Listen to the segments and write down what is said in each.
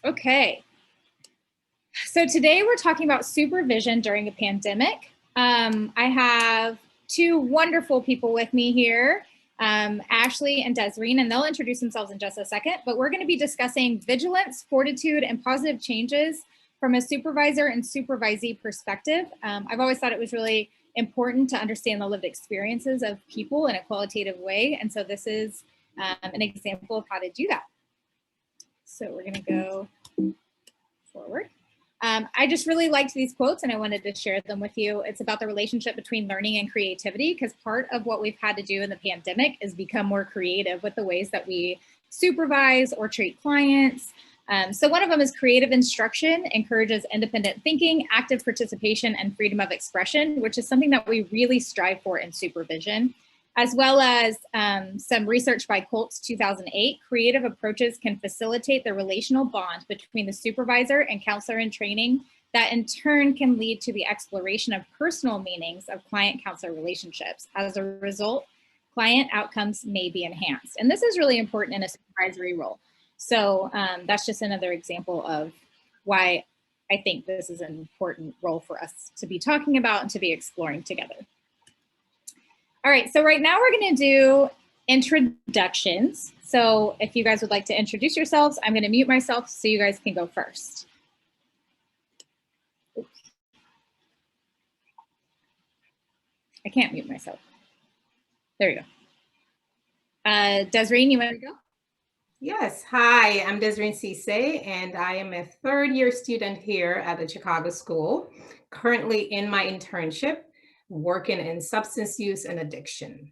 Okay. So today we're talking about supervision during a pandemic. I have two wonderful people with me here, Ashley and Desrene, and they'll introduce themselves in just a second, but we're going to be discussing vigilance, fortitude, and positive changes from a supervisor and supervisee perspective. I've always thought it was really important to understand the lived experiences of people in a qualitative way, and so this is an example of how to do that. So we're going to go forward. I just really liked these quotes and I wanted to share them with you. It's about the relationship between learning and creativity, because part of what we've had to do in the pandemic is become more creative with the ways that we supervise or treat clients. So one of them is creative instruction encourages independent thinking, active participation, and freedom of expression, which is something that we really strive for in supervision. As well as some research by Colts 2008, creative approaches can facilitate the relational bond between the supervisor and counselor in training that in turn can lead to the exploration of personal meanings of client-counselor relationships. As a result, client outcomes may be enhanced. And this is really important in a supervisory role. So that's just another example of why I think this is an important role for us to be talking about and to be exploring together. All right, so right now we're going to do introductions. So if you guys would like to introduce yourselves, I'm going to mute myself so you guys can go first. Oops. I can't mute myself. There you go. Desrene, you want to go? Yes, hi, I'm Desrene Sesay, and I am a third-year student here at the Chicago School, currently in my internship, working in substance use and addiction.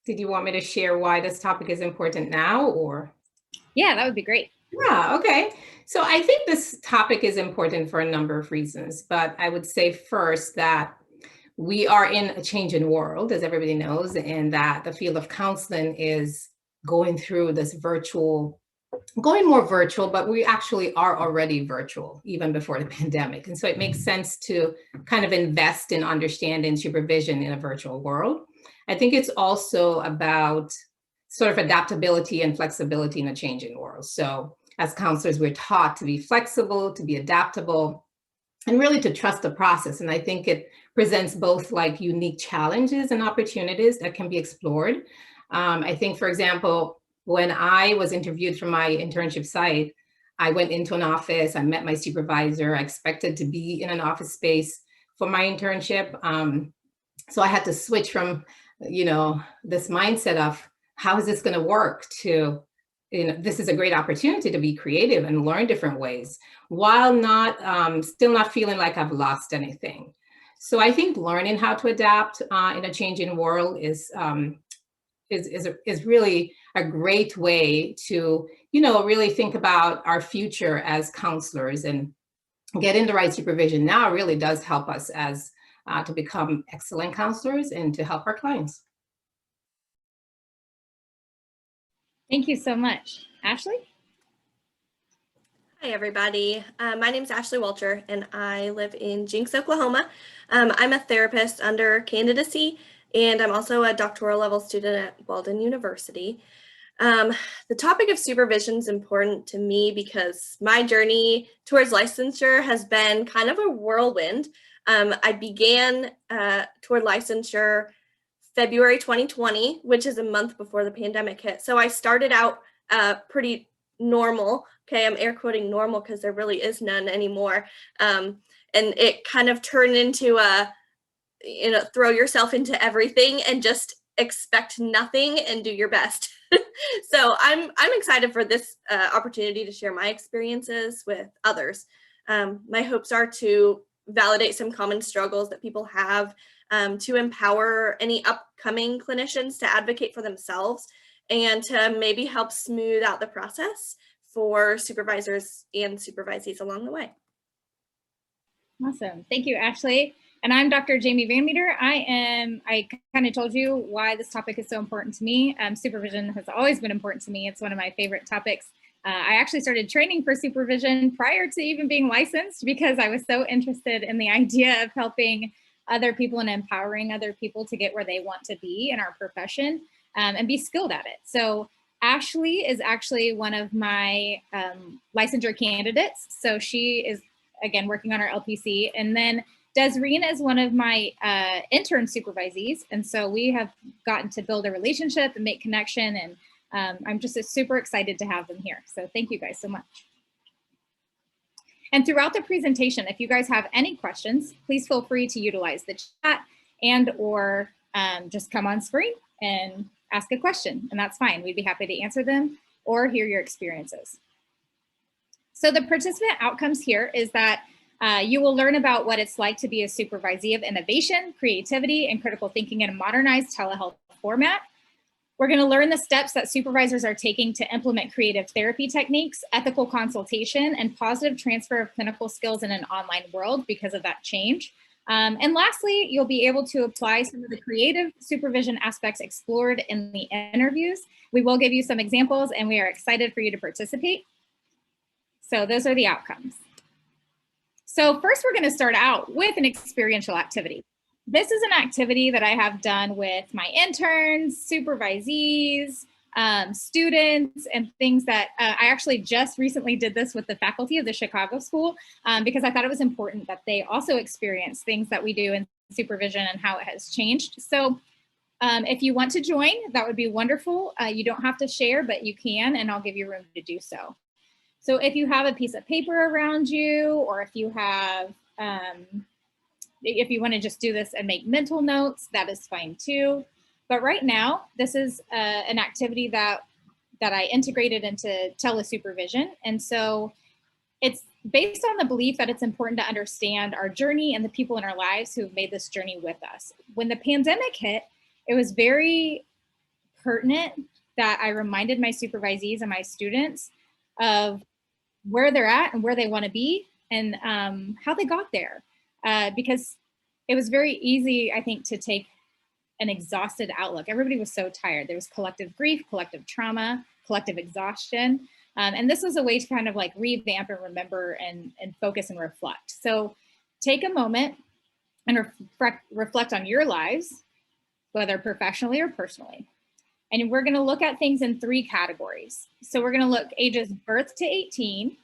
Did you want me to share why this topic is important now, or? Yeah, that would be great. Yeah, okay. So I think this topic is important for a number of reasons, but I would say first that we are in a changing world, as everybody knows, and that the field of counseling is going through this going more virtual, but we actually are already virtual even before the pandemic. And so it makes sense to kind of invest in understanding supervision in a virtual world. I think it's also about sort of adaptability and flexibility in a changing world. So as counselors, we're taught to be flexible, to be adaptable, and really to trust the process. And I think it presents both like unique challenges and opportunities that can be explored. I think, for example, when I was interviewed for my internship site, I went into an office, I met my supervisor, I expected to be in an office space for my internship. So I had to switch from, this mindset of how is this gonna work to, this is a great opportunity to be creative and learn different ways while still not feeling like I've lost anything. So I think learning how to adapt in a changing world is really a great way to, really think about our future as counselors, and getting the right supervision now really does help us as to become excellent counselors and to help our clients. Thank you so much. Ashley? Hi, everybody. My name is Ashley Woltje, and I live in Jinx, Oklahoma. I'm a therapist under candidacy, and I'm also a doctoral level student at Walden University. The topic of supervision is important to me because my journey towards licensure has been kind of a whirlwind. I began toward licensure February 2020, which is a month before the pandemic hit. So I started out pretty normal. Okay, I'm air quoting normal because there really is none anymore. And it kind of turned into throw yourself into everything and just expect nothing and do your best. So I'm excited for this opportunity to share my experiences with others. My hopes are to validate some common struggles that people have, to empower any upcoming clinicians to advocate for themselves, and to maybe help smooth out the process for supervisors and supervisees along the way. Awesome. Thank you, Ashley. And I'm Dr. Jaymie Vanmeter. I kind of told you why this topic is so important to me. Supervision has always been important to me. It's one of my favorite topics. I actually started training for supervision prior to even being licensed because I was so interested in the idea of helping other people and empowering other people to get where they want to be in our profession and be skilled at it. So Ashley is actually one of my licensure candidates. So she is, again, working on our LPC. And then Desrene is one of my intern supervisees. And so we have gotten to build a relationship and make connection. And I'm just super excited to have them here. So thank you guys so much. And throughout the presentation, if you guys have any questions, please feel free to utilize the chat and or just come on screen and ask a question, and that's fine. We'd be happy to answer them or hear your experiences. So the participant outcomes here is that you will learn about what it's like to be a supervisee of innovation, creativity, and critical thinking in a modernized telehealth format. We're going to learn the steps that supervisors are taking to implement creative therapy techniques, ethical consultation, and positive transfer of clinical skills in an online world because of that change. And lastly, you'll be able to apply some of the creative supervision aspects explored in the interviews. We will give you some examples, and we are excited for you to participate. So those are the outcomes. So first, we're going to start out with an experiential activity. This is an activity that I have done with my interns, supervisees, students, and things that I actually just recently did this with the faculty of the Chicago School because I thought it was important that they also experience things that we do in supervision and how it has changed. So if you want to join, that would be wonderful. You don't have to share, but you can, and I'll give you room to do so. So if you have a piece of paper around you, or if you have, if you want to just do this and make mental notes, that is fine too. But right now, this is an activity that I integrated into telesupervision. And so it's based on the belief that it's important to understand our journey and the people in our lives who have made this journey with us. When the pandemic hit, it was very pertinent that I reminded my supervisees and my students of where they're at and where they want to be and how they got there. Because it was very easy, I think, to take an exhausted outlook. Everybody was so tired. There was collective grief, collective trauma, collective exhaustion. And this was a way to kind of like revamp and remember and focus and reflect. So take a moment and reflect on your lives, whether professionally or personally. And we're going to look at things in 3 categories. So we're going to look ages birth to 18,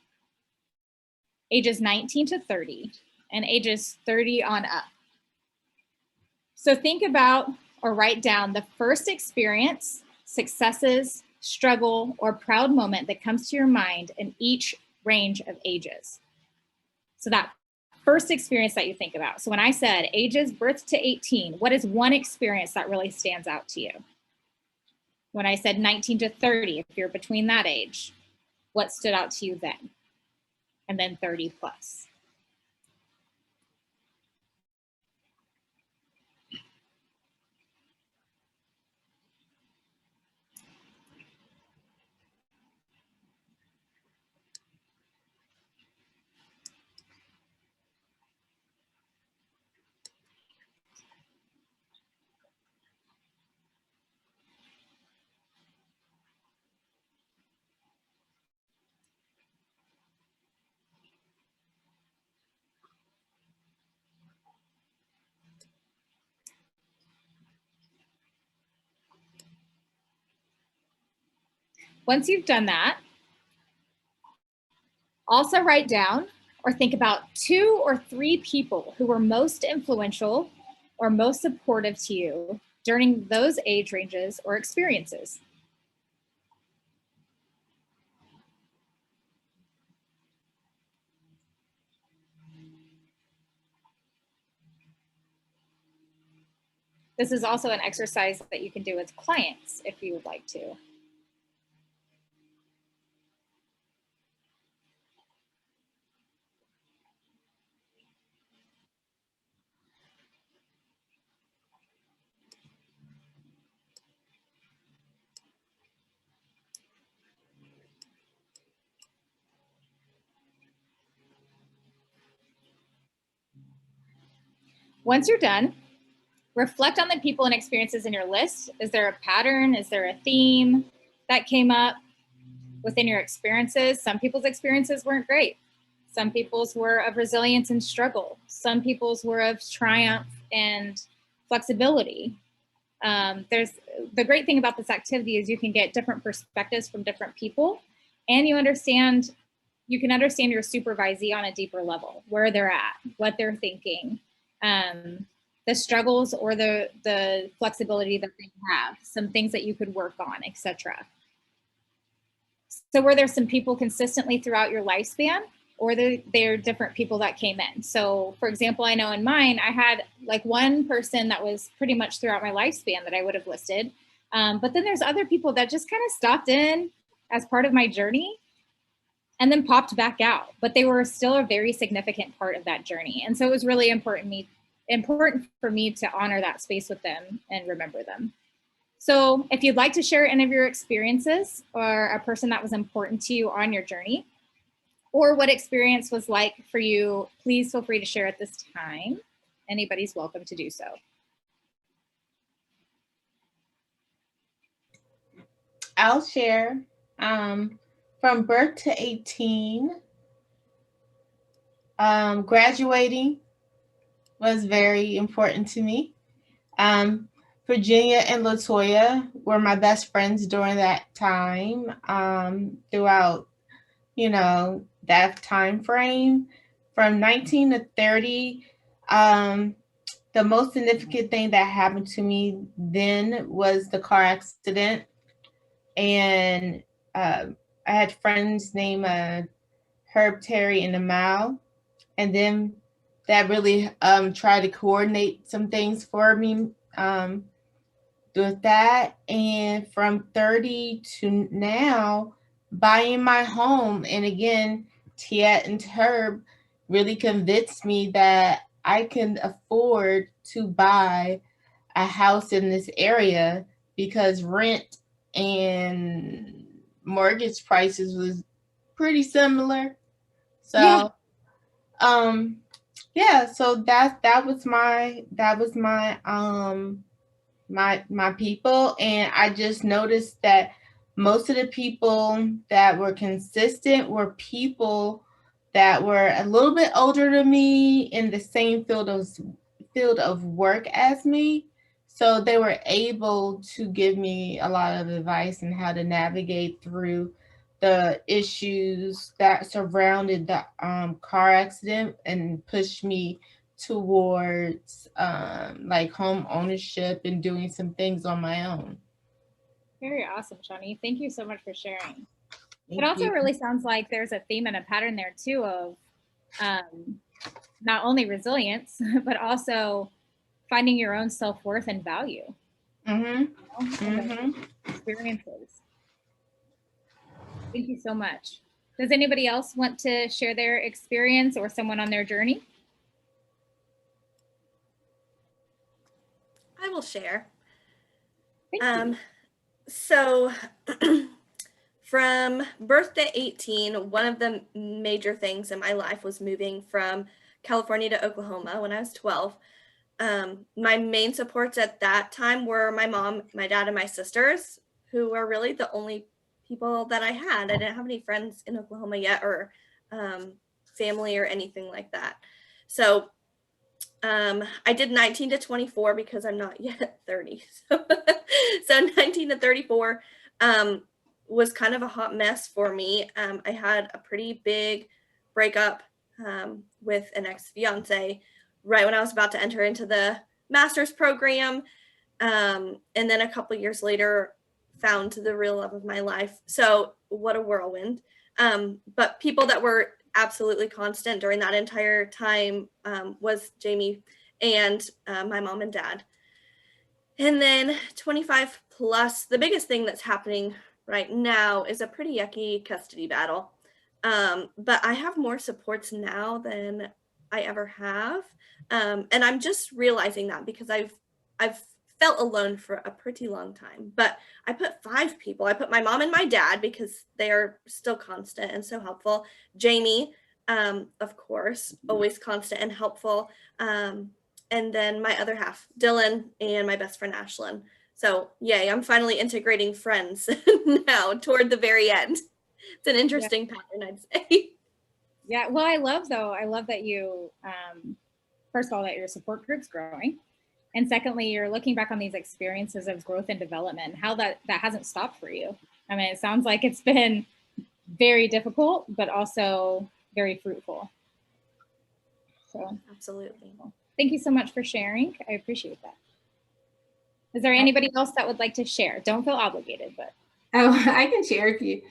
ages 19 to 30, and ages 30 on up. So think about or write down the first experience, successes, struggle, or proud moment that comes to your mind in each range of ages. So that first experience that you think about. So when I said ages birth to 18, what is one experience that really stands out to you? When I said 19 to 30, if you're between that age, what stood out to you then? And then 30 plus. Once you've done that, also write down or think about 2 or 3 people who were most influential or most supportive to you during those age ranges or experiences. This is also an exercise that you can do with clients if you would like to. Once you're done, reflect on the people and experiences in your list. Is there a pattern? Is there a theme that came up within your experiences? Some people's experiences weren't great. Some people's were of resilience and struggle. Some people's were of triumph and flexibility. There's the great thing about this activity is you can get different perspectives from different people, and you can understand your supervisee on a deeper level, where they're at, what they're thinking, the struggles or the flexibility that they have, some things that you could work on, etc. So were there some people consistently throughout your lifespan, or they're different people that came in? So for example, I know in mine, I had like one person that was pretty much throughout my lifespan that I would have listed. But then there's other people that just kind of stopped in as part of my journey and then popped back out, but they were still a very significant part of that journey. And so it was really important for me to honor that space with them and remember them. So if you'd like to share any of your experiences or a person that was important to you on your journey, or what experience was like for you, please feel free to share at this time. Anybody's welcome to do so. I'll share. From birth to 18, graduating was very important to me. Virginia and LaToya were my best friends during that time, throughout, that time frame. From 19 to 30, the most significant thing that happened to me then was the car accident. And I had friends named Herb, Terry, and Amal. And then that really tried to coordinate some things for me with that. And from 30 to now, buying my home. And again, Tiet and Herb really convinced me that I can afford to buy a house in this area because rent and mortgage prices was pretty similar. So so that was my people. And I just noticed that most of the people that were consistent were people that were a little bit older than me in the same field of work as me. So they were able to give me a lot of advice on how to navigate through the issues that surrounded the car accident and push me towards like home ownership and doing some things on my own. Very awesome, Shawnee. Thank you so much for sharing. It also really sounds like there's a theme and a pattern there too of not only resilience, but also finding your own self-worth and value. Experiences. Thank you so much. Does anybody else want to share their experience or someone on their journey? I will share. Thank you. So from birth to 18, one of the major things in my life was moving from California to Oklahoma when I was 12. My main supports at that time were my mom, my dad, and my sisters, who were really the only people that I had. I didn't have any friends in Oklahoma yet, or family or anything like that. So I did 19 to 24 because I'm not yet 30. So 19 to 34 was kind of a hot mess for me. I had a pretty big breakup with an ex-fiance right when I was about to enter into the master's program. And then a couple years later, found the real love of my life. So what a whirlwind. But people that were absolutely constant during that entire time was Jaymie and my mom and dad. And then 25 plus, the biggest thing that's happening right now is a pretty yucky custody battle. But I have more supports now than I ever have. And I'm just realizing that because I've felt alone for a pretty long time, but I put 5 people. I put my mom and my dad because they are still constant and so helpful. Jaymie, of course, always constant and helpful. And then my other half, Dylan, and my best friend, Ashlyn. So yay, I'm finally integrating friends now toward the very end. It's an interesting pattern, I'd say. Yeah, well, I love that you, first of all, that your support group's growing. And secondly, you're looking back on these experiences of growth and development, how that hasn't stopped for you. I mean, it sounds like it's been very difficult, but also very fruitful. So Absolutely. Thank you so much for sharing. I appreciate that. Is there anybody else that would like to share? Don't feel obligated, but. Oh, I can share if you.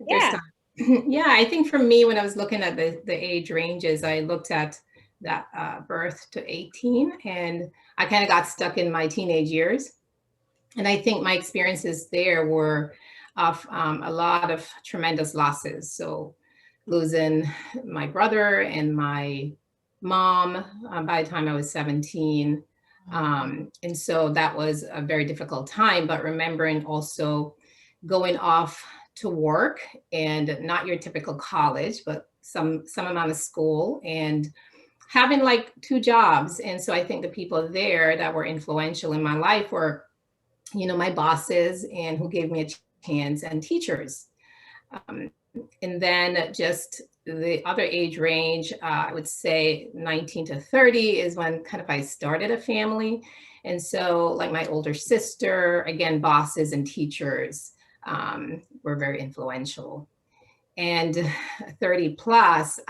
Yeah. Yeah, I think for me, when I was looking at the age ranges, I looked at that birth to 18, and I kind of got stuck in my teenage years. And I think my experiences there were of a lot of tremendous losses. So losing my brother and my mom by the time I was 17. And so that was a very difficult time, but remembering also going off to work, and not your typical college, but some amount of school, and having like 2 jobs. And so I think the people there that were influential in my life were, you know, my bosses and who gave me a chance, and teachers. And then just the other age range, I would say 19 to 30 is when kind of I started a family. And so like my older sister, again, bosses and teachers were very influential. And 30 plus,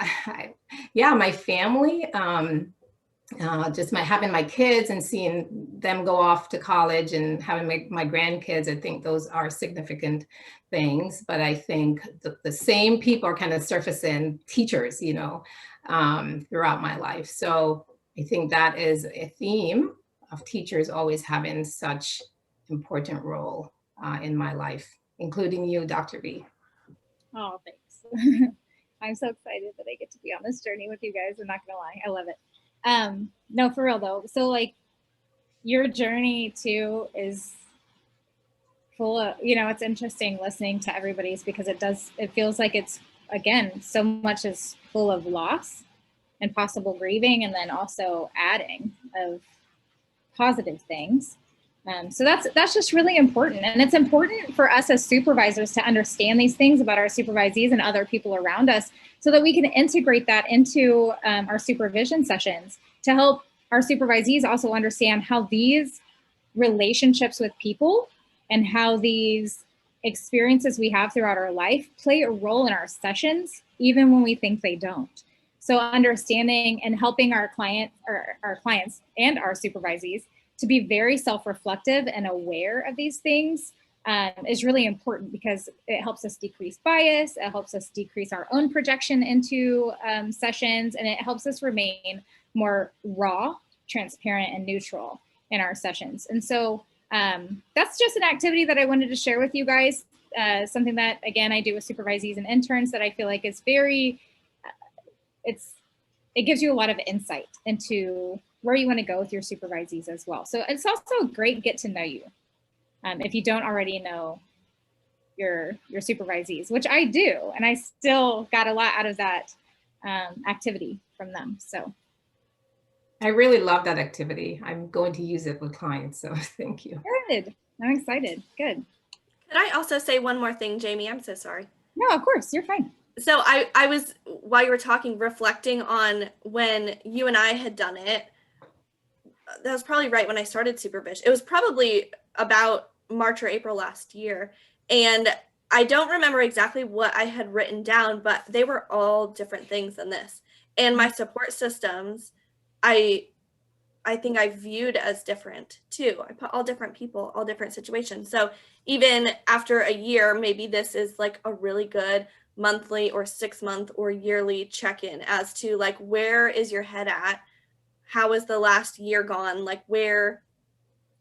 yeah, my family, just having my kids and seeing them go off to college, and having my grandkids, I think those are significant things. But I think the same people are kind of surfacing, teachers, you know, throughout my life. So I think that is a theme of teachers always having such important role in my life, including you, Dr. B. Oh, thanks. I'm so excited that I get to be on this journey with you guys. I'm not gonna lie, I love it. No, for real though. So like your journey too is full of, you know, it's interesting listening to everybody's, because it feels like it's, again, so much is full of loss and possible grieving, and then also adding of positive things. So that's just really important. And it's important for us as supervisors to understand these things about our supervisees and other people around us, so that we can integrate that into our supervision sessions to help our supervisees also understand how these relationships with people and how these experiences we have throughout our life play a role in our sessions, even when we think they don't. So understanding and helping our clients and our supervisees to be very self-reflective and aware of these things is really important, because it helps us decrease bias, it helps us decrease our own projection into sessions, and it helps us remain more raw, transparent, and neutral in our sessions. And so that's just an activity that I wanted to share with you guys, something that, again, I do with supervisees and interns that I feel like is very, it gives you a lot of insight into where you want to go with your supervisees as well. So it's also a great get to know you. If you don't already know your supervisees, which I do, and I still got a lot out of that activity from them. So I really love that activity. I'm going to use it with clients, so thank you. Good. I'm excited. Good. Could I also say one more thing, Jaymie? I'm so sorry. No, of course, you're fine. So I was, while you were talking, reflecting on when you and I had done it. That was probably right when I started supervision. It was probably about March or April last year. And I don't remember exactly what I had written down, but they were all different things than this. And my support systems, I think I viewed as different too. I put all different people, all different situations. So even after a year, maybe this is like a really good monthly or 6-month or yearly check-in as to like, where is your head at? How is the last year gone? Like, where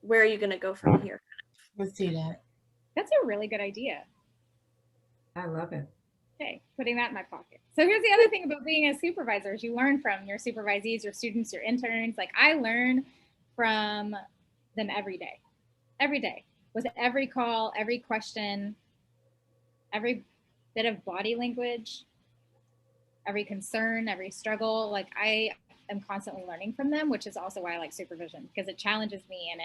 are you going to go from here? Let's do that. That's a really good idea. I love it. Okay, putting that in my pocket. So here's the other thing about being a supervisor is you learn from your supervisees, your students, your interns. Like I learn from them every day, with every call, every question, every bit of body language, every concern, every struggle. Like I am constantly learning from them, which is also why I like supervision, because it challenges me and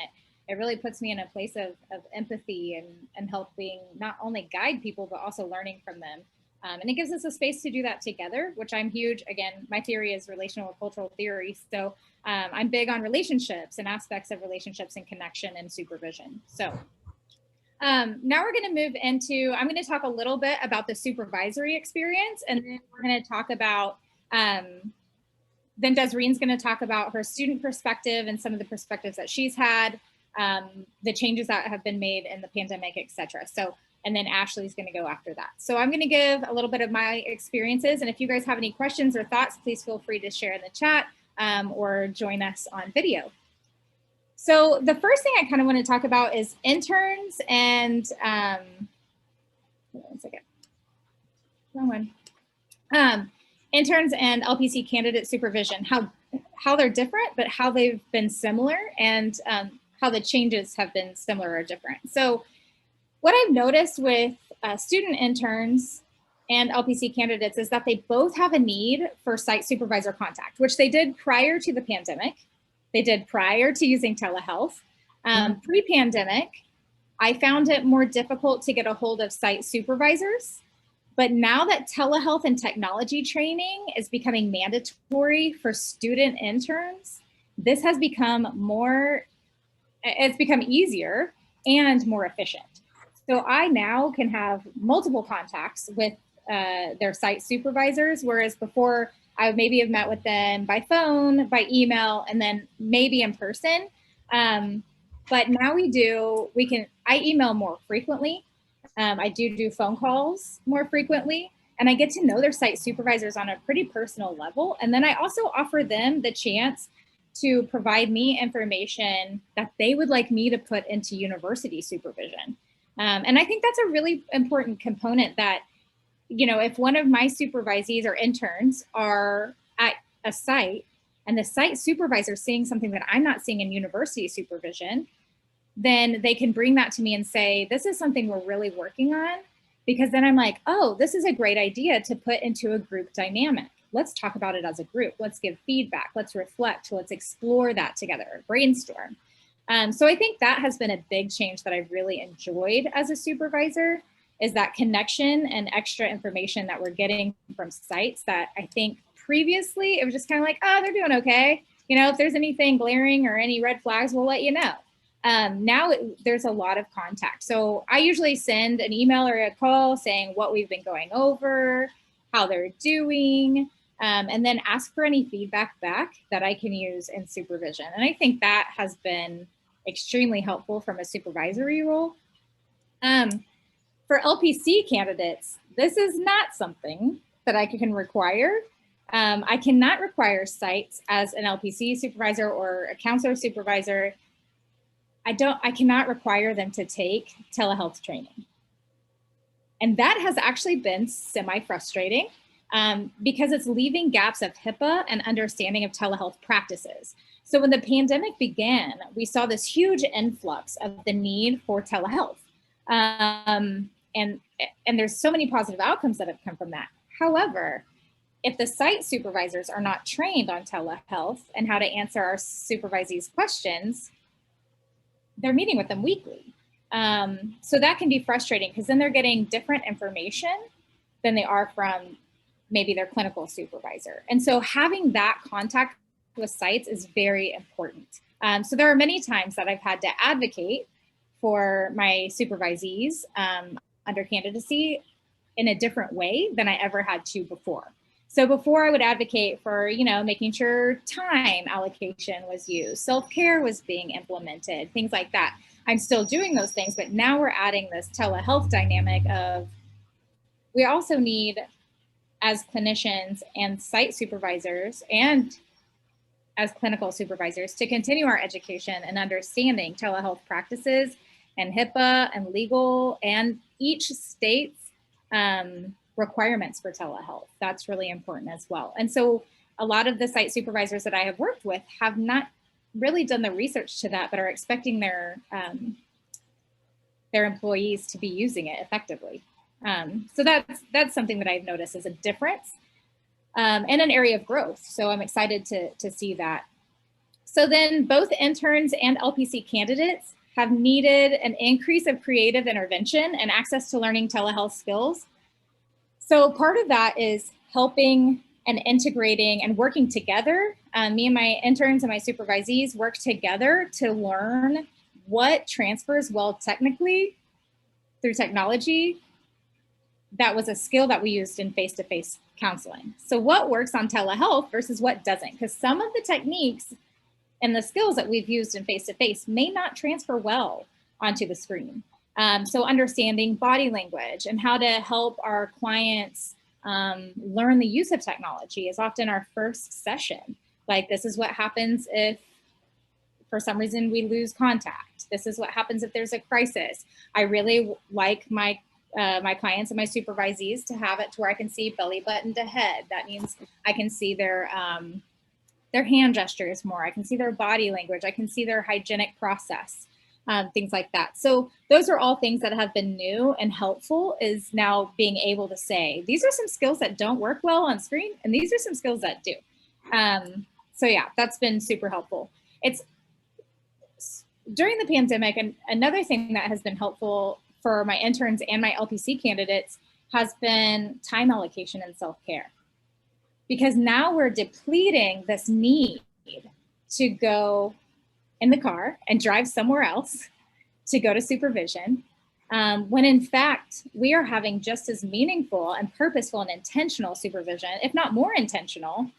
it really puts me in a place of empathy and helping not only guide people, but also learning from them And it gives us a space to do that together, which I'm huge. Again, my theory is relational or cultural theory. So I'm big on relationships and aspects of relationships and connection and supervision. So now we're going to move into, I'm going to talk a little bit about the supervisory experience, and then we're going to talk about, then Desrene's going to talk about her student perspective and some of the perspectives that she's had, the changes that have been made in the pandemic, et cetera. So, and then Ashley's going to go after that. So I'm going to give a little bit of my experiences. And if you guys have any questions or thoughts, please feel free to share in the chat or join us on video. So the first thing I kind of want to talk about is interns and, one second, wrong one. Interns and LPC candidate supervision, how they're different, but how they've been similar, and how the changes have been similar or different. So what I've noticed with student interns and LPC candidates is that they both have a need for site supervisor contact, which they did prior to the pandemic. They did prior to using telehealth. Pre-pandemic, I found it more difficult to get a hold of site supervisors. But now that telehealth and technology training is becoming mandatory for student interns, this has become it's become easier and more efficient. So I now can have multiple contacts with their site supervisors, whereas before I would maybe have met with them by phone, by email, and then maybe in person. But now I email more frequently. I do phone calls more frequently, and I get to know their site supervisors on a pretty personal level. And then I also offer them the chance to provide me information that they would like me to put into university supervision. And I think that's a really important component that, you know, if one of my supervisees or interns are at a site and the site supervisor is seeing something that I'm not seeing in university supervision, then they can bring that to me and say, this is something we're really working on, because then I'm like, oh, this is a great idea to put into a group dynamic. Let's talk about it as a group. Let's give feedback. Let's reflect. Let's explore that together, brainstorm. So I think that has been a big change that I've really enjoyed as a supervisor, is that connection and extra information that we're getting from sites that I think previously it was just kind of like, oh, they're doing okay. You know, if there's anything glaring or any red flags, we'll let you know. Now there's a lot of contact. So I usually send an email or a call saying what we've been going over, how they're doing, and then ask for any feedback back that I can use in supervision. And I think that has been extremely helpful from a supervisory role. For LPC candidates, this is not something that I can require. I cannot require sites as an LPC supervisor or a counselor supervisor. I cannot require them to take telehealth training. And that has actually been semi-frustrating because it's leaving gaps of HIPAA and understanding of telehealth practices. So when the pandemic began, we saw this huge influx of the need for telehealth. And there's so many positive outcomes that have come from that. However, if the site supervisors are not trained on telehealth and how to answer our supervisees' questions, they're meeting with them weekly. So that can be frustrating because then they're getting different information than they are from maybe their clinical supervisor. And so having that contact with sites is very important. So there are many times that I've had to advocate for my supervisees under candidacy in a different way than I ever had to before. So before I would advocate for, you know, making sure time allocation was used, self-care was being implemented, things like that. I'm still doing those things, but now we're adding this telehealth dynamic of, we also need, as clinicians and site supervisors and as clinical supervisors, to continue our education and understanding telehealth practices and HIPAA and legal and each state's requirements for telehealth. That's really important as well. And so a lot of the site supervisors that I have worked with have not really done the research to that, but are expecting their employees to be using it effectively. So that's something that I've noticed as a difference and an area of growth. So I'm excited to see that. So then both interns and LPC candidates have needed an increase of creative intervention and access to learning telehealth skills So part of that is helping and integrating and working together. Me and my interns and my supervisees work together to learn what transfers well technically through technology. That was a skill that we used in face-to-face counseling. So what works on telehealth versus what doesn't? Because some of the techniques and the skills that we've used in face-to-face may not transfer well onto the screen. So understanding body language and how to help our clients learn the use of technology is often our first session. Like, this is what happens if for some reason we lose contact. This is what happens if there's a crisis. I really like my clients and my supervisees to have it to where I can see belly button to head. That means I can see their hand gestures more. I can see their body language. I can see their hygienic process, things like that. So those are all things that have been new and helpful, is now being able to say, these are some skills that don't work well on screen, and these are some skills that do. So yeah, that's been super helpful. It's during the pandemic, and another thing that has been helpful for my interns and my LPC candidates has been time allocation and self-care. Because now we're depleting this need to go in the car and drive somewhere else to go to supervision, when in fact, we are having just as meaningful and purposeful and intentional supervision, if not more intentional,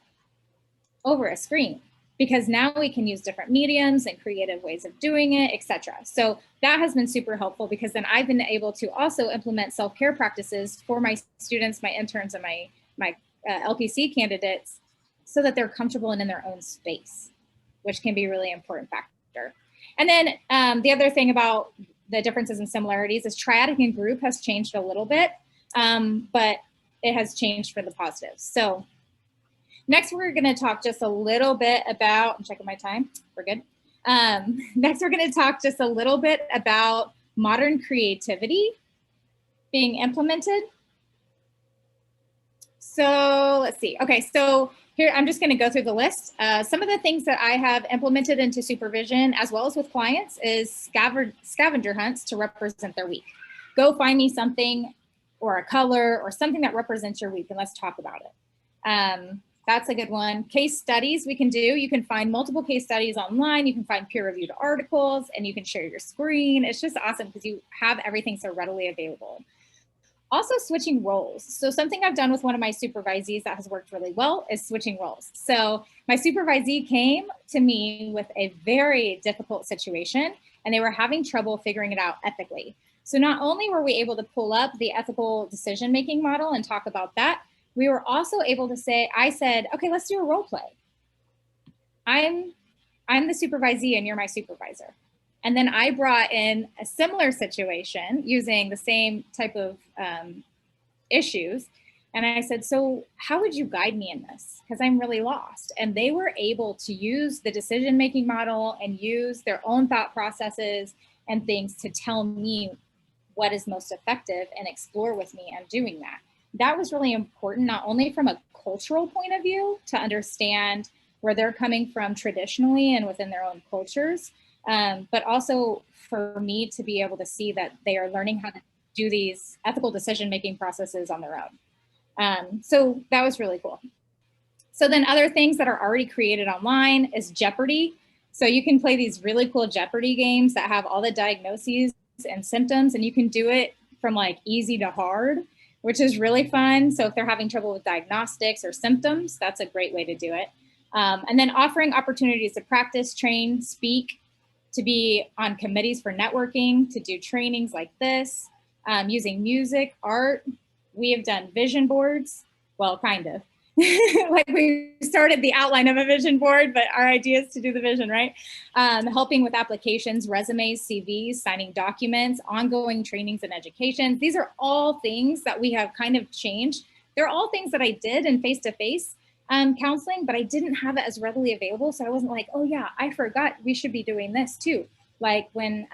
over a screen. Because now we can use different mediums and creative ways of doing it, etc. So that has been super helpful, because then I've been able to also implement self-care practices for my students, my interns, and my LPC candidates, so that they're comfortable and in their own space, which can be a really important factor. And then the other thing about the differences and similarities is triadic and group has changed a little bit, but it has changed for the positive. So next, we're going to talk just a little bit about, I'm checking my time, we're good. Next, we're going to talk just a little bit about modern creativity being implemented. So let's see. Okay, so here, I'm just going to go through the list. Some of the things that I have implemented into supervision, as well as with clients, is scavenger hunts to represent their week. Go find me something or a color or something that represents your week, and let's talk about it. That's a good one. Case studies we can do. You can find multiple case studies online. You can find peer-reviewed articles, and you can share your screen. It's just awesome because you have everything so readily available. Also, switching roles. So something I've done with one of my supervisees that has worked really well is switching roles. So my supervisee came to me with a very difficult situation, and they were having trouble figuring it out ethically. So not only were we able to pull up the ethical decision-making model and talk about that, we were also able to say, I said, okay, let's do a role play. I'm the supervisee and you're my supervisor. And then I brought in a similar situation using the same type of issues. And I said, so how would you guide me in this? Because I'm really lost. And they were able to use the decision-making model and use their own thought processes and things to tell me what is most effective and explore with me and doing that. That was really important, not only from a cultural point of view to understand where they're coming from traditionally and within their own cultures, but also for me to be able to see that they are learning how to do these ethical decision-making processes on their own. So that was really cool. So then other things that are already created online is Jeopardy. So you can play these really cool Jeopardy games that have all the diagnoses and symptoms, and you can do it from like easy to hard, which is really fun. So if they're having trouble with diagnostics or symptoms, that's a great way to do it. And then offering opportunities to practice, train, speak, to be on committees for networking, to do trainings like this, using music, art. We have done vision boards, well, kind of. Like we started the outline of a vision board, but our idea is to do the vision, right? Helping with applications, resumes, CVs, signing documents, ongoing trainings and education. These are all things that we have kind of changed. They're all things that I did in face-to-face counseling, but I didn't have it as readily available. So I wasn't like, oh yeah, I forgot we should be doing this too. Like when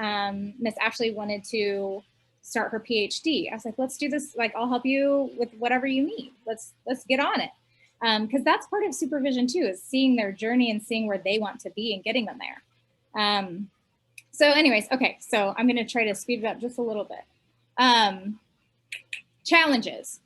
Miss Ashley wanted to start her PhD, I was like, let's do this. Like, I'll help you with whatever you need. Let's get on it. Because that's part of supervision too, is seeing their journey and seeing where they want to be and getting them there. So anyways, okay, so I'm gonna try to speed it up just a little bit. Challenges.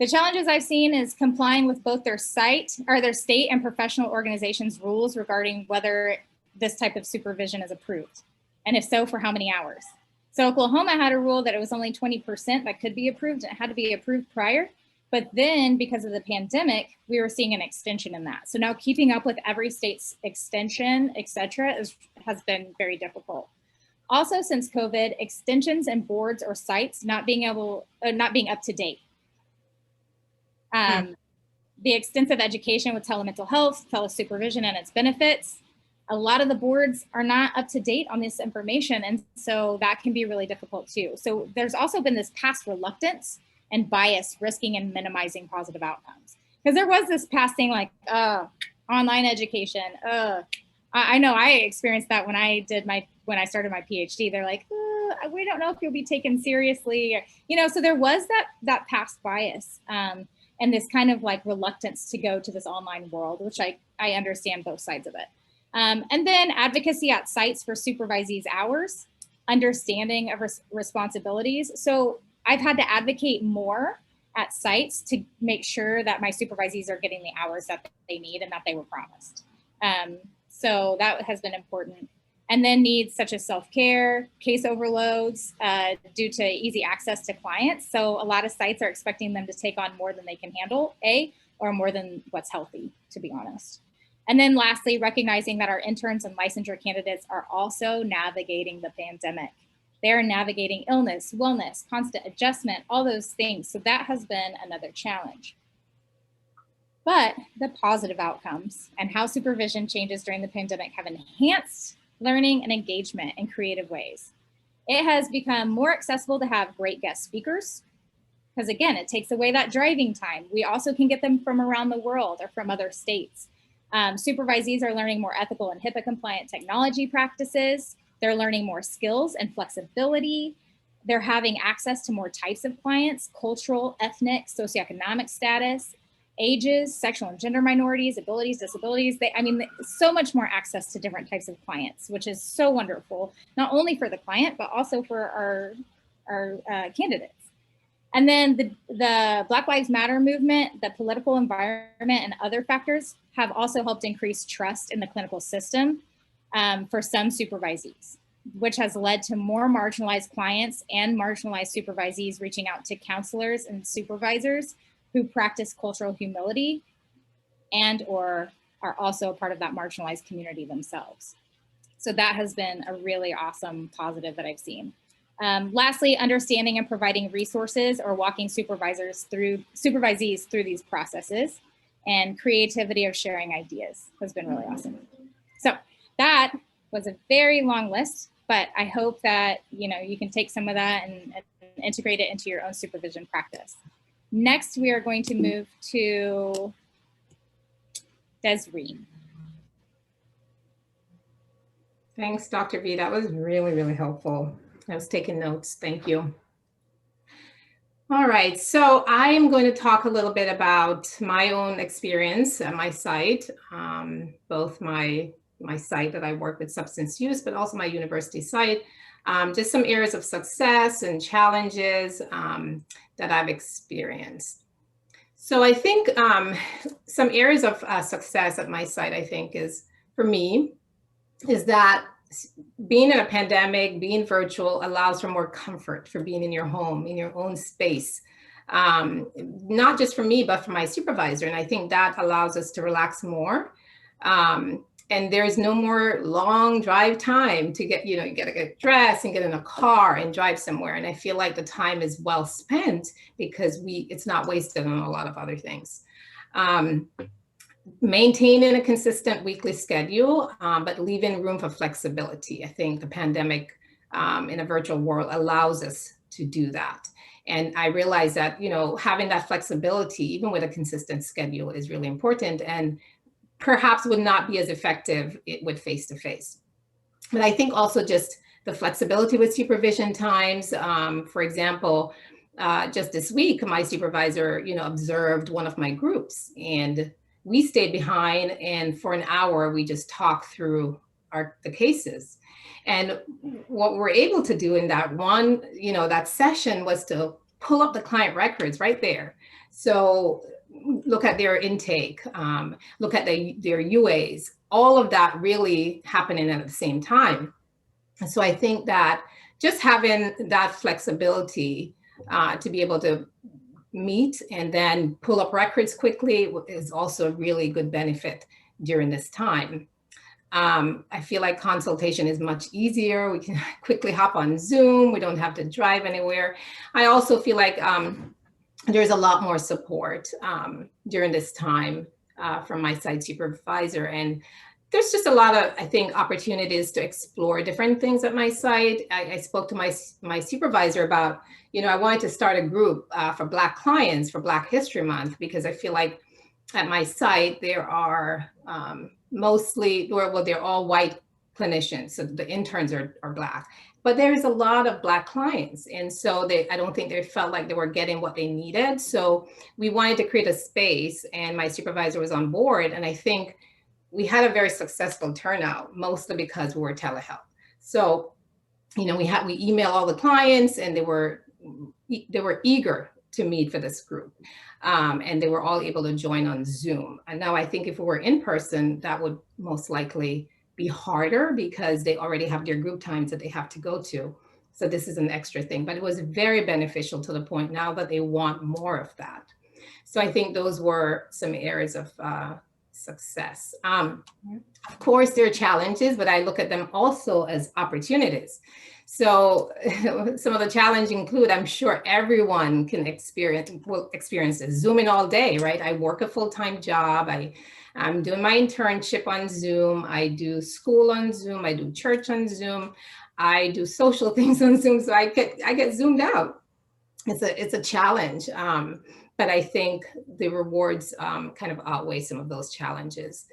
The challenges I've seen is complying with both their state and professional organizations' rules regarding whether this type of supervision is approved, and if so, for how many hours. So Oklahoma had a rule that it was only 20% that could be approved, and it had to be approved prior. But then because of the pandemic, we were seeing an extension in that. So now keeping up with every state's extension, et cetera, has been very difficult. Also, since COVID, extensions and boards or sites not being up to date. The extensive education with telemental health, telesupervision, and its benefits. A lot of the boards are not up to date on this information, and so that can be really difficult too. So there's also been this past reluctance and bias risking and minimizing positive outcomes. Because there was this past thing like, online education. I know I experienced that when I started my PhD. They're like, we don't know if you'll be taken seriously. So there was that past bias and this kind of like reluctance to go to this online world, which I understand both sides of it. And then advocacy at sites for supervisees' hours, understanding of responsibilities. So I've had to advocate more at sites to make sure that my supervisees are getting the hours that they need and that they were promised. So that has been important. And then needs such as self-care, case overloads due to easy access to clients. So a lot of sites are expecting them to take on more than they can handle, or more than what's healthy, to be honest. And then lastly, recognizing that our interns and licensure candidates are also navigating the pandemic. They're navigating illness, wellness, constant adjustment, all those things. So that has been another challenge. But the positive outcomes and how supervision changes during the pandemic have enhanced learning and engagement in creative ways. It has become more accessible to have great guest speakers, because again, it takes away that driving time. We also can get them from around the world or from other states. Supervisees are learning more ethical and HIPAA compliant technology practices. They're learning more skills and flexibility. They're having access to more types of clients, cultural, ethnic, socioeconomic status, ages, sexual and gender minorities, abilities, disabilities. So much more access to different types of clients, which is so wonderful, not only for the client, but also for our candidates. And then the Black Lives Matter movement, the political environment, and other factors have also helped increase trust in the clinical system for some supervisees, which has led to more marginalized clients and marginalized supervisees reaching out to counselors and supervisors who practice cultural humility and or are also a part of that marginalized community themselves. So that has been a really awesome positive that I've seen. Lastly, understanding and providing resources or walking supervisees through these processes, and creativity of sharing ideas has been really awesome. So that was a very long list, but I hope that you can take some of that and integrate it into your own supervision practice. Next, we are going to move to Desrene. Thanks, Dr. V. That was really, really helpful. I was taking notes. Thank you. All right, so I am going to talk a little bit about my own experience at my site, both my site that I work with substance use, but also my university site, just some areas of success and challenges that I've experienced. So I think some areas of success at my site, I think for me, is that being in a pandemic, being virtual allows for more comfort for being in your home, in your own space, not just for me, but for my supervisor. And I think that allows us to relax more. And there's no more long drive time to get, you gotta get dressed and get in a car and drive somewhere. And I feel like the time is well spent because it's not wasted on a lot of other things. Maintaining a consistent weekly schedule, but leaving room for flexibility. I think the pandemic in a virtual world allows us to do that. And I realize that, having that flexibility, even with a consistent schedule, is really important and perhaps would not be as effective with face-to-face. But I think also just the flexibility with supervision times. For example, just this week, my supervisor, observed one of my groups, and we stayed behind, and for an hour, we just talked through the cases. And what we're able to do in that that session was to pull up the client records right there. So look at their intake, look at their UAs, all of that really happening at the same time. And so I think that just having that flexibility to be able to meet and then pull up records quickly is also a really good benefit during this time. I feel like consultation is much easier. We can quickly hop on Zoom. We don't have to drive anywhere. I also feel like there's a lot more support during this time from my site supervisor. And there's just a lot of, I think, opportunities to explore different things at my site. I spoke to my supervisor about, I wanted to start a group for Black clients for Black History Month, because I feel like at my site, there are they're all white clinicians. So the interns are Black, but there's a lot of Black clients. And so I don't think they felt like they were getting what they needed. So we wanted to create a space, and my supervisor was on board. And I think we had a very successful turnout, mostly because we were telehealth. So, we email all the clients, and they were eager to meet for this group. And they were all able to join on Zoom. And now I think if we were in person, that would most likely be harder, because they already have their group times that they have to go to. So this is an extra thing, but it was very beneficial to the point now that they want more of that. So I think those were some areas of success. Of course, there are challenges, but I look at them also as opportunities. So some of the challenges include, I'm sure everyone can experience this, Zooming all day, right? I work a full-time job. I'm doing my internship on Zoom. I do school on Zoom. I do church on Zoom. I do social things on Zoom. So I get zoomed out. It's a challenge. But I think the rewards kind of outweigh some of those challenges.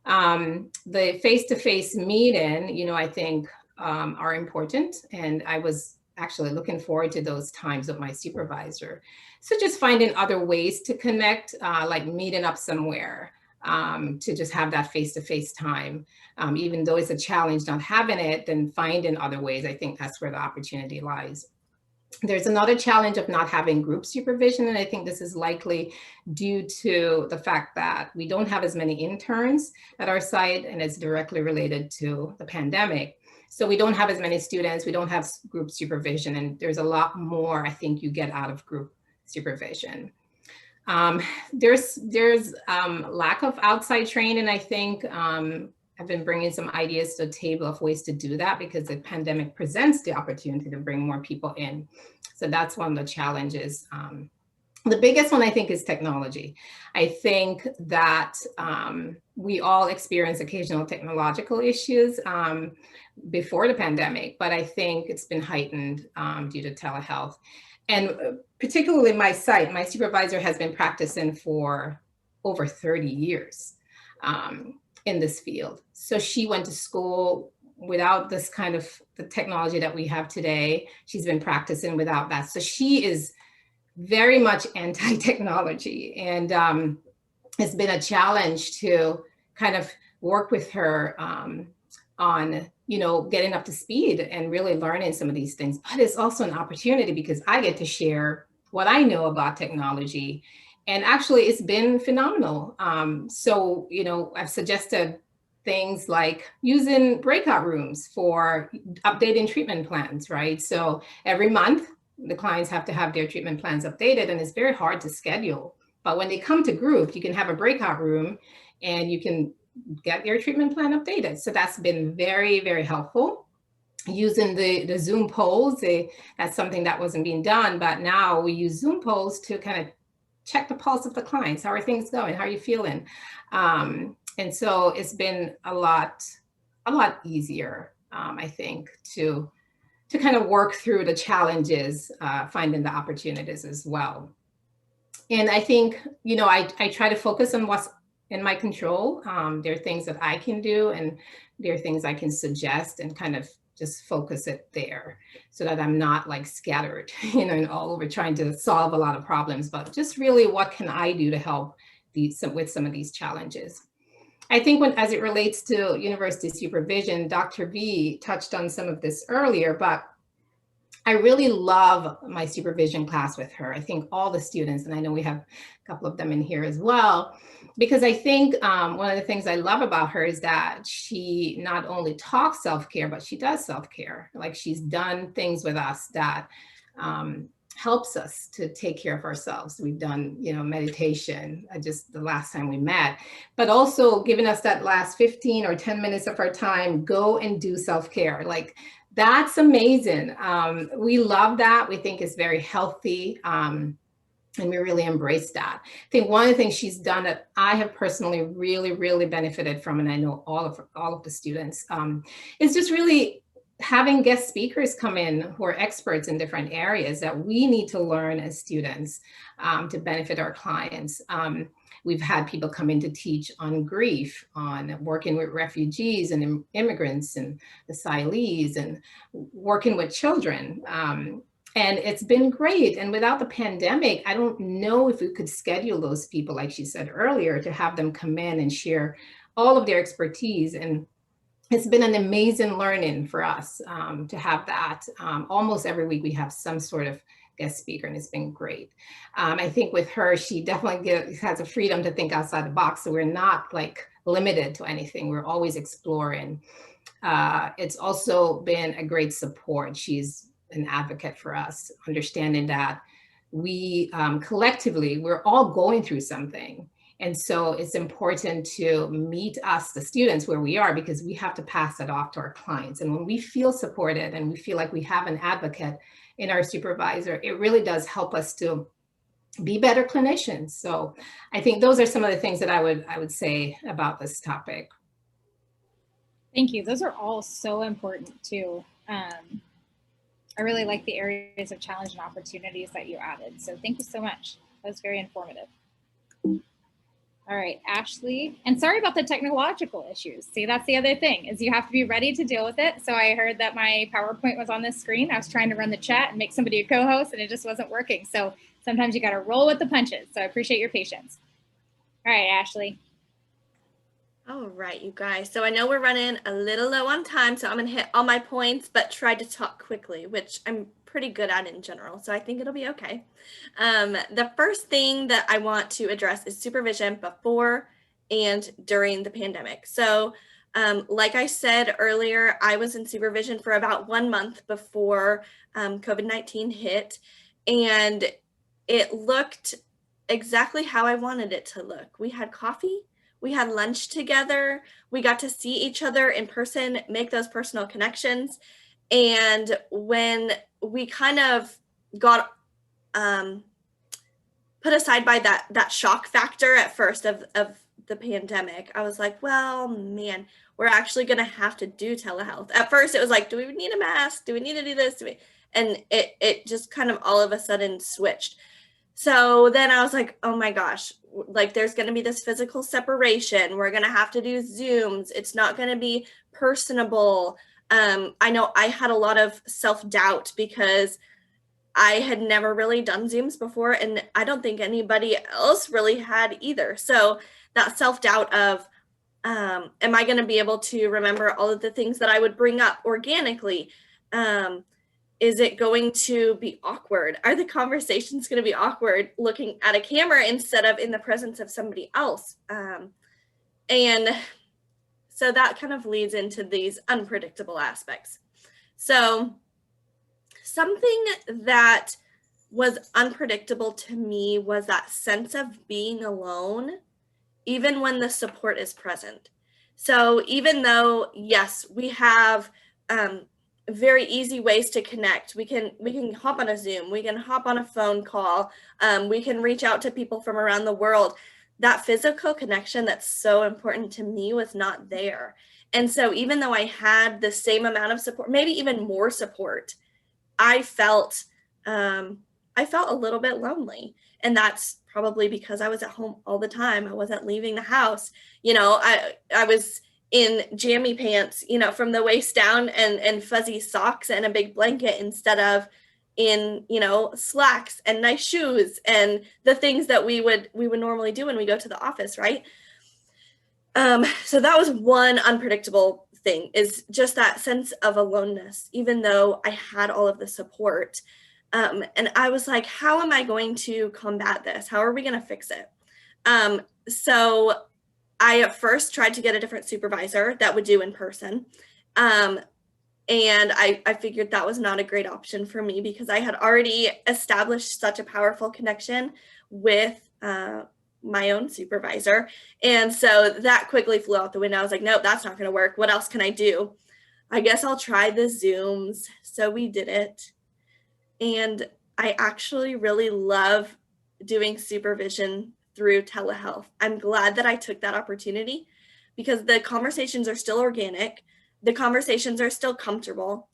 The face-to-face meeting, I think are important. And I was actually looking forward to those times with my supervisor. So just finding other ways to connect, like meeting up somewhere to just have that face-to-face time. Even though it's a challenge not having it, then finding other ways, I think that's where the opportunity lies. There's another challenge of not having group supervision, and I think this is likely due to the fact that we don't have as many interns at our site, and it's directly related to the pandemic. So we don't have as many students, we don't have group supervision, and there's a lot more I think you get out of group supervision. There's lack of outside training, I think. I've been bringing some ideas to the table of ways to do that, because the pandemic presents the opportunity to bring more people in. So that's one of the challenges. The biggest one, I think, is technology. I think that we all experience occasional technological issues before the pandemic, but I think it's been heightened due to telehealth. And particularly my site, my supervisor has been practicing for over 30 years. In this field. So she went to school without this kind of the technology that we have today. She's been practicing without that. So she is very much anti-technology. And it's been a challenge to kind of work with her on, getting up to speed and really learning some of these things. But it's also an opportunity, because I get to share what I know about technology. And actually, it's been phenomenal. So, I've suggested things like using breakout rooms for updating treatment plans, right? So every month, the clients have to have their treatment plans updated, and it's very hard to schedule. But when they come to group, you can have a breakout room and you can get your treatment plan updated. So that's been very, very helpful. Using the Zoom polls, that's something that wasn't being done, but now we use Zoom polls to kind of check the pulse of the clients. How are things going? How are you feeling? And so it's been a lot easier, I think, to kind of work through the challenges, finding the opportunities as well. And I think, I try to focus on what's in my control. There are things that I can do, and there are things I can suggest, and kind of just focus it there, so that I'm not like scattered, and all over trying to solve a lot of problems, but just really what can I do to help with some of these challenges. I think as it relates to university supervision, Dr. V touched on some of this earlier, but I really love my supervision class with her. I think all the students, and I know we have a couple of them in here as well, because I think one of the things I love about her is that she not only talks self-care, but she does self-care. Like she's done things with us that helps us to take care of ourselves. We've done, meditation just the last time we met, but also giving us that last 15 or 10 minutes of our time, go and do self-care. Like, that's amazing. We love that. We think it's very healthy. And we really embrace that. I think one of the things she's done that I have personally really, really benefited from, and I know all of the students, is just really having guest speakers come in who are experts in different areas that we need to learn as students to benefit our clients. We've had people come in to teach on grief, on working with refugees and immigrants and asylees, and working with children. And it's been great. And without the pandemic, I don't know if we could schedule those people, like she said earlier, to have them come in and share all of their expertise. And it's been an amazing learning for us to have that. Almost every week we have some sort of guest speaker, and it's been great. I think with her, she definitely has a freedom to think outside the box. So we're not like limited to anything. We're always exploring. It's also been a great support. She's an advocate for us, understanding that we collectively, we're all going through something. And so it's important to meet us, the students, where we are, because we have to pass that off to our clients. And when we feel supported and we feel like we have an advocate in our supervisor, it really does help us to be better clinicians. So I think those are some of the things that I would say about this topic. Thank you. Those are all so important too. I really like the areas of challenge and opportunities that you added. So thank you so much. That was very informative. All right, Ashley, and sorry about the technological issues. See, that's the other thing, is you have to be ready to deal with it. So I heard that my PowerPoint was on this screen. I was trying to run the chat and make somebody a co-host, and it just wasn't working. So sometimes you got to roll with the punches. So I appreciate your patience. All right, Ashley. All right, you guys. So I know we're running a little low on time, so I'm going to hit all my points, but try to talk quickly, which I'm pretty good at in general. So I think it'll be okay. The first thing that I want to address is supervision before and during the pandemic. So like I said earlier, I was in supervision for about 1 month before COVID-19 hit, and it looked exactly how I wanted it to look. We had coffee. We had lunch together. We got to see each other in person, make those personal connections. And when we kind of got put aside by that shock factor at first of the pandemic, I was like, well, man, we're actually going to have to do telehealth. At first, it was like, do we need a mask? Do we need to do this? And it just kind of all of a sudden switched. So then I was like, oh my gosh, like there's going to be this physical separation. We're going to have to do Zooms. It's not going to be personable. I know I had a lot of self-doubt because I had never really done Zooms before, and I don't think anybody else really had either. So that self-doubt of, am I going to be able to remember all of the things that I would bring up organically? Is it going to be awkward? Are the conversations going to be awkward looking at a camera instead of in the presence of somebody else? And so that kind of leads into these unpredictable aspects. So something that was unpredictable to me was that sense of being alone, even when the support is present. So even though, yes, we have very easy ways to connect. We can hop on a Zoom, we can hop on a phone call, we can reach out to people from around the world. That physical connection that's so important to me was not there. And so even though I had the same amount of support, maybe even more support, I felt a little bit lonely. And that's probably because I was at home all the time. I wasn't leaving the house. You know, I was in jammy pants, you know, from the waist down, and fuzzy socks and a big blanket instead of in, you know, slacks and nice shoes and the things that we would normally do when we go to the office, right? So that was one unpredictable thing, is just that sense of aloneness, even though I had all of the support. And I was like, how am I going to combat this? How are we going to fix it? So I at first tried to get a different supervisor that would do in person. And I figured that was not a great option for me because I had already established such a powerful connection with my own supervisor. And so that quickly flew out the window. I was like, nope, that's not going to work. What else can I do? I guess I'll try the Zooms. So we did it. And I actually really love doing supervision through telehealth. I'm glad that I took that opportunity because the conversations are still organic. The conversations are still comfortable.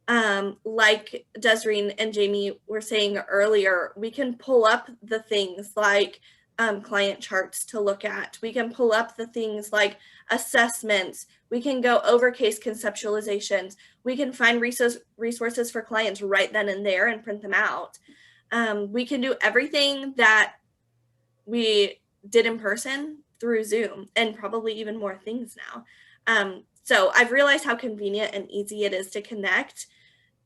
Like Desrene and Jaymie were saying earlier, we can pull up the things like client charts to look at. We can pull up the things like assessments. We can go over case conceptualizations. We can find resources for clients right then and there and print them out. We can do everything that we did in person through Zoom and probably even more things now. So I've realized how convenient and easy it is to connect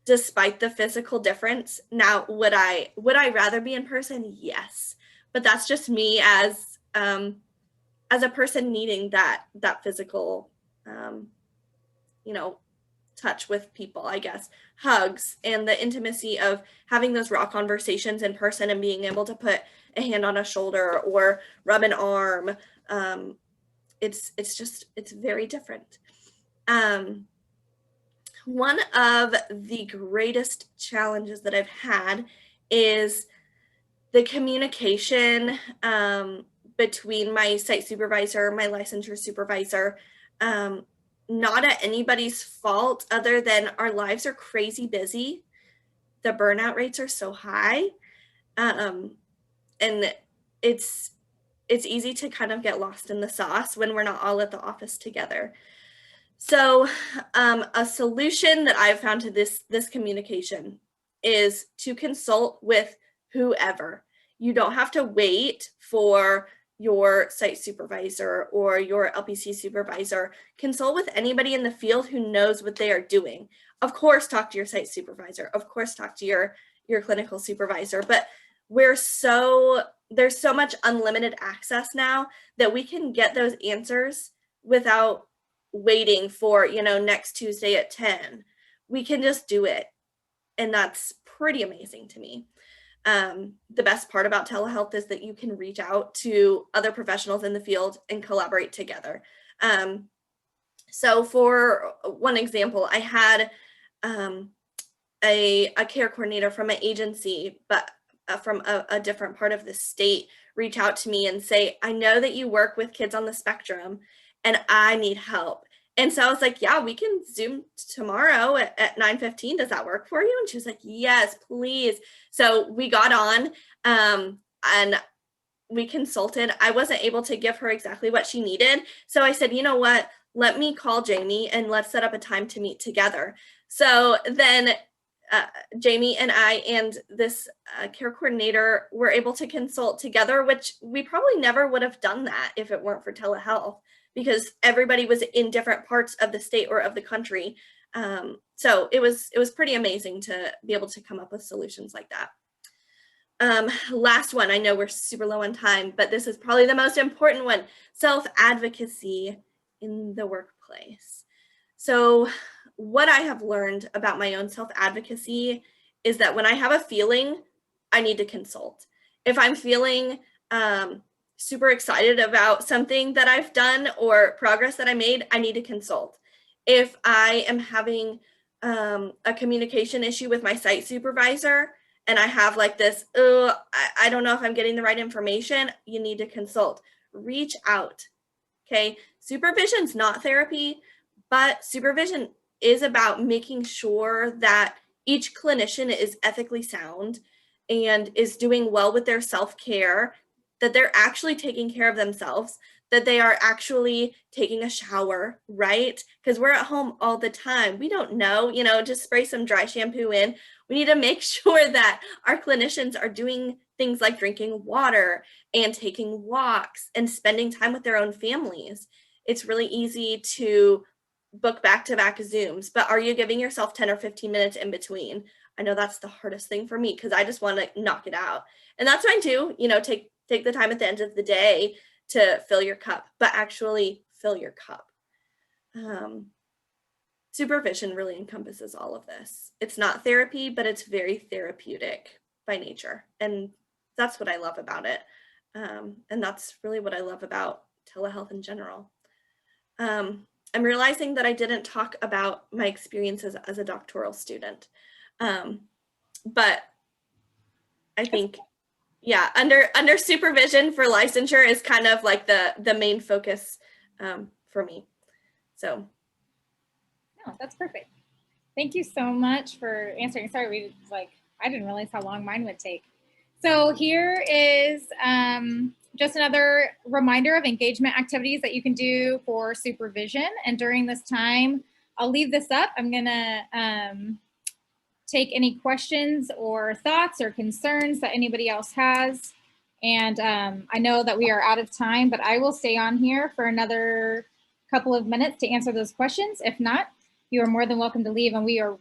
despite the physical difference. Now, would I rather be in person? Yes. But that's just me as a person needing that physical, touch with people, I guess, hugs and the intimacy of having those raw conversations in person and being able to put a hand on a shoulder or rub an arm. It's very different. One of the greatest challenges that I've had is the communication between my site supervisor, my licensure supervisor, not at anybody's fault other than our lives are crazy busy. The burnout rates are so high. And it's easy to kind of get lost in the sauce when we're not all at the office together. So a solution that I've found to this communication is to consult with whoever. You don't have to wait for your site supervisor or your LPC supervisor. Consult with anybody in the field who knows what they are doing. Of course, talk to your site supervisor. Of course, talk to your clinical supervisor. But there's so much unlimited access now that we can get those answers without waiting for, next Tuesday at 10. We can just do it. And that's pretty amazing to me. The best part about telehealth is that you can reach out to other professionals in the field and collaborate together. So for one example, I had a care coordinator from an agency, but from a different part of the state, reach out to me and say, I know that you work with kids on the spectrum and I need help. And so I was like, yeah, we can Zoom tomorrow at 9:15. Does that work for you? And she was like, yes, please. So we got on and we consulted. I wasn't able to give her exactly what she needed. So I said, you know what, let me call Jaymie and let's set up a time to meet together. So then Jaymie and I and this care coordinator were able to consult together, which we probably never would have done that if it weren't for telehealth, because everybody was in different parts of the state or of the country. So it was pretty amazing to be able to come up with solutions like that. Last one, I know we're super low on time, but this is probably the most important one: self-advocacy in the workplace. So what I have learned about my own self-advocacy is that when I have a feeling, I need to consult. If I'm feeling super excited about something that I've done or progress that I made, I need to consult. If I am having a communication issue with my site supervisor and I have like this, I don't know if I'm getting the right information, you need to consult. Reach out, okay? Supervision's not therapy, but supervision is about making sure that each clinician is ethically sound and is doing well with their self-care, that they're actually taking care of themselves, that they are actually taking a shower, right? Because we're at home all the time. We don't know, just spray some dry shampoo in. We need to make sure that our clinicians are doing things like drinking water and taking walks and spending time with their own families. It's really easy to book back-to-back Zooms, but are you giving yourself 10 or 15 minutes in between? I know that's the hardest thing for me because I just want to knock it out. And that's fine too, you know, take the time at the end of the day to fill your cup, but actually fill your cup. Supervision really encompasses all of this. It's not therapy, but it's very therapeutic by nature. And that's what I love about it. And that's really what I love about telehealth in general. I'm realizing that I didn't talk about my experiences as a doctoral student. But I think, yeah, under supervision for licensure is kind of like the main focus for me. So. No, that's perfect. Thank you so much for answering. Sorry, I didn't realize how long mine would take. So here is just another reminder of engagement activities that you can do for supervision. And during this time, I'll leave this up. I'm gonna take any questions or thoughts or concerns that anybody else has. And I know that we are out of time, but I will stay on here for another couple of minutes to answer those questions. If not, you are more than welcome to leave, and we are